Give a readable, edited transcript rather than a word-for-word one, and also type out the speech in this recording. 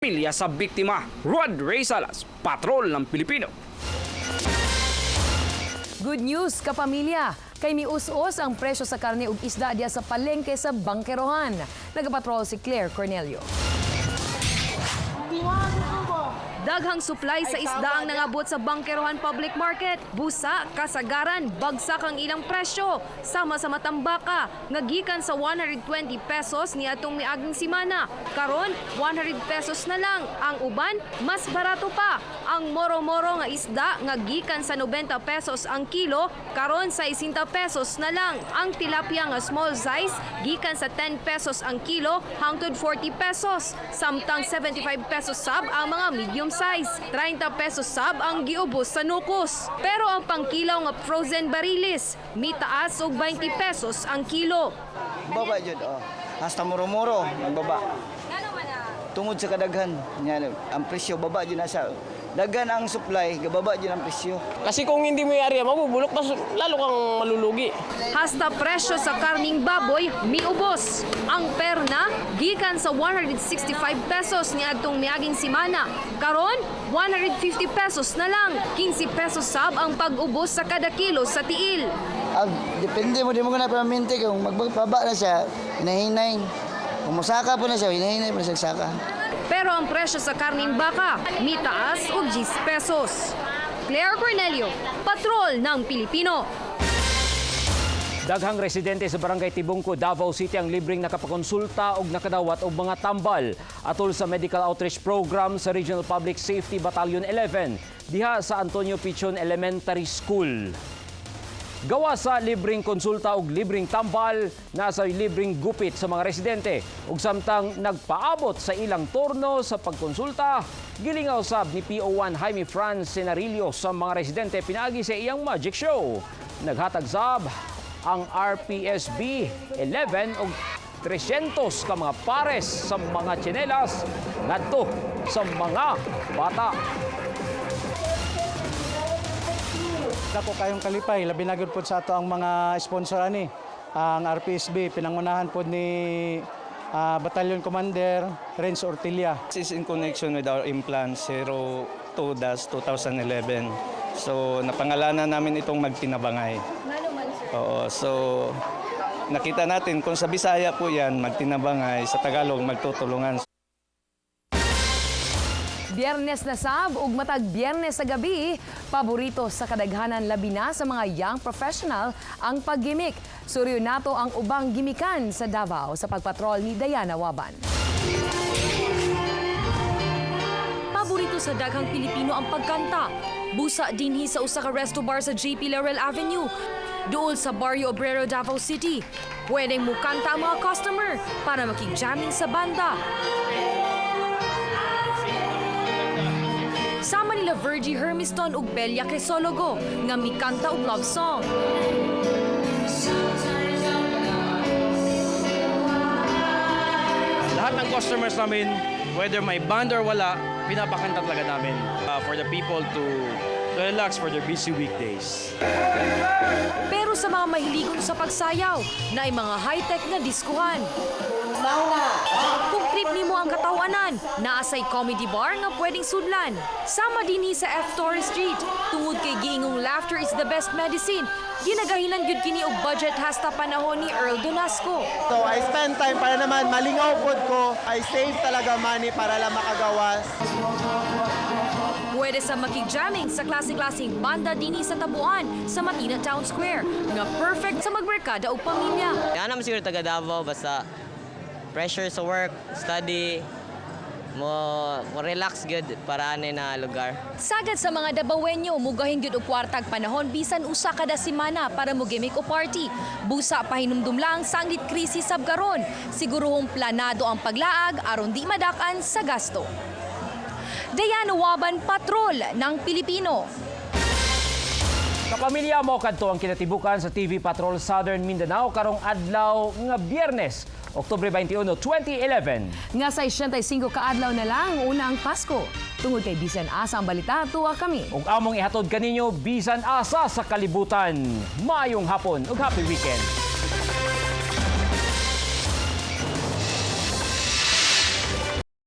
Pamilya sa biktima, Rod Ray Salas, Patrol ng Pilipino. Good news, kapamilya! Kay mius-us ang presyo sa karne ug isda diya sa palengke sa Bangkerohan. Nagapatrol si Claire Cornelio. Daghang supply sa isda ang nangabot sa Bangkerohan Public Market. Busa, kasagaran, bagsak ang ilang presyo. Sama sa matambaka, nga gikan sa 120 pesos ni atong miaging simana. Karon, 100 pesos na lang. Ang uban, mas barato pa. Ang moro-moro nga isda nga gikan sa 90 pesos ang kilo, karon sa 60 pesos na lang. Ang tilapia nga small size, gikan sa 10 pesos ang kilo hangtod 40 pesos. Samtang 75 pesos sab ang mga medium size. 30 pesos sab ang giubos sa nukos. Pero ang pangkilaw nga frozen barilis, mitaas og 20 pesos ang kilo. Baba jud, oh. Hasta muro-muro ang baba. Tungod sa kadaghan, yan, ang presyo baba jud na siya. Daghan ang supply, gababa jud ang presyo. Kasi kung hindi mo i-area, mabubulok, mas lalo kang malulugi. Hasta presyo sa karning baboy miubos. Ang perna gikan sa 165 pesos ni adtong miaging simana. Karon 150 pesos na lang. 15 pesos sab ang pag-ubos sa kada kilo sa tiil. Depende mo, di mo na permanente kung magbaba na siya, hinahinay. Kung masaka po na siya, hinahinay po na siya saka. Pero ang presyo sa karning baka mitaas og 10 pesos. Claire Cornelio, Patrol ng Pilipino. Daghang residente sa Barangay Tibungco, Davao City ang libreng nakapakonsulta og nakadawat og mga tambal atol sa medical outreach program sa Regional Public Safety Battalion 11 diha sa Antonio Pichon Elementary School. Gawa sa libreng konsulta ug libreng tambal, nasa libreng gupit sa mga residente ug samtang nagpaabot sa ilang turno sa pagkonsulta, gilingaw sab ni PO1 Jaime Franz Senarillo sa mga residente pinaagi sa iyang magic show. Naghatag sab ang RPSB 11 og 300 ka mga pares sa mga tsinelas ngadto sa mga bata. Dako kayong kalipay, labi na gyud pod sa ato ang mga sponsor ani. Ang RPSB pinangunahan pod ni Battalion Commander Renz Ortilia. This is in connection with our implant 02-2011. So napangalanan namin itong Magtinabangay. Oo, so nakita natin kung sa Bisaya po yan, Magtinabangay, sa Tagalog, Magtutulungan. Biyernes na sab ug matag Biyernes sa gabi, paborito sa kadaghanan labi na sa mga young professional ang paggimik. Suryo nato ang ubang gimikan sa Davao sa pagpatrol ni Diana Waban. Paborito sa daghang Pilipino ang pagkanta. Busa dinhi sa usa ka resto bar sa JP Laurel Avenue. Dool sa Barrio Obrero, Davao City. Pwedeng mukanta ang mga customer para makig-jamming sa banda. Sama nila Virgie Hermiston ug Belia Crisologo nga mikanta og love song. Lahat ng customers namin, whether may band or wala, pinapakanta talaga namin for the people to relax for their busy weekdays. Pero sa mga mahiligon sa pagsayaw, na ay mga high-tech na diskuhan. Kung trip nimo ang katawanan, naasay comedy bar nga pwedeng sudlan. Sama dinhi sa F. Torres Street, tungod kay giingong laughter is the best medicine. Ginagahinan gyud kini og budget hasta panahon ni Earl Donasco. So I spend time para naman malingaw pod ko. I save talaga money para lang makagawas. Pwede sa makig-jamming sa klase-klaseng banda dinhi sa Tabuan sa Matina Town Square, nga perfect sa magmerkada og pamilya. Yan naman siguro taga Davao, basta pressure sa work, study, mo relax good para ani na lugar. Sagad sa mga Dabawenyo, mugahin gyud og kwartag panahon bisan usa kada semana para mogimik o party. Busa pahinumdum lang sa anglit krisis sab karon. Sigurohong planado ang paglaag aron di madakan sa gasto. Diana Waban, Patrol ng Pilipino. Kapamilya mo kadto ang kinatibukan sa TV Patrol Southern Mindanao karong adlaw nga Biyernes, Oktubre 21, 2011. Nga sa 65 kaadlaw na lang una ang Pasko. Tungod kay bisan asa ang balita, tuwa kami. Ug among ihatod kaninyo bisan asa sa kalibutan. Maayong hapon ug happy weekend.